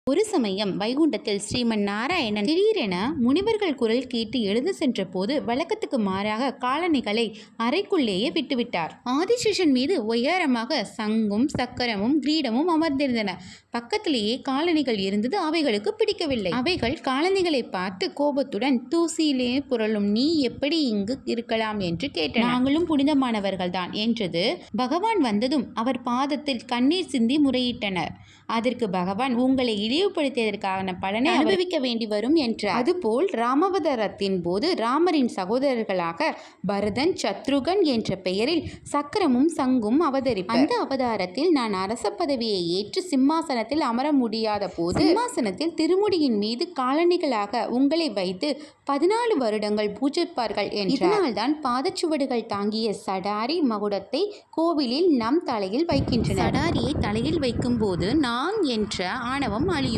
ஒரு சமயம் வைகுண்டத்தில் ஸ்ரீமன் நாராயணன் திடீரென முனிவர்கள் குரல் கேட்டு எழுந்து சென்ற போது வழக்கத்துக்கு மாறாக காலணிகளை அறைக்குள்ளேயே விட்டுவிட்டார். ஆதிசேஷன் மீது உயரமாக சங்கும் சக்கரமும் கிரீடமும் அமர்ந்திருந்தன. பக்கத்திலேயே காலணிகள் இருந்தது. அவைகளுக்கு பிடிக்கவில்லை. அவைகள் காலணிகளை பார்த்து கோபத்துடன், தூசியிலே புரளும் நீ எப்படி இங்கு இருக்கலாம் என்று கேட்டன. நாங்களும் புனிதமானவர்கள் தான் என்றது. பகவான் வந்ததும் அவர் பாதத்தில் கண்ணீர் சிந்தி முறையிட்டனர். அதற்கு பகவான், உங்களை இழிவுபடுத்தியதற்கான பலனை அனுபவிக்க வேண்டி வரும் என்றார். அதுபோல் ராமாவதாரத்தின் போது ராமரின் சகோதரர்களாக பரதன், சத்ருகன் என்ற பெயரில் சக்கரமும் சங்கும் அவதரிப்பு. அந்த அவதாரத்தில் நான் அரச பதவியை ஏற்று சிம்மாசனத்தில் அமர முடியாத போது சிம்மாசனத்தில் திருமுடியின் மீது காலணிகளாக உங்களை வைத்து 14 வருடங்கள் பூஜிப்பார்கள் என்றார். இதனால்தான் பாதச்சுவடுகள் தாங்கிய சடாரி மகுடத்தை கோவிலில் நம் தலையில் வைக்கின்றனர். சடாரியை தலையில் வைக்கும் போது நான் என்ற ஆணவம் அழியும்.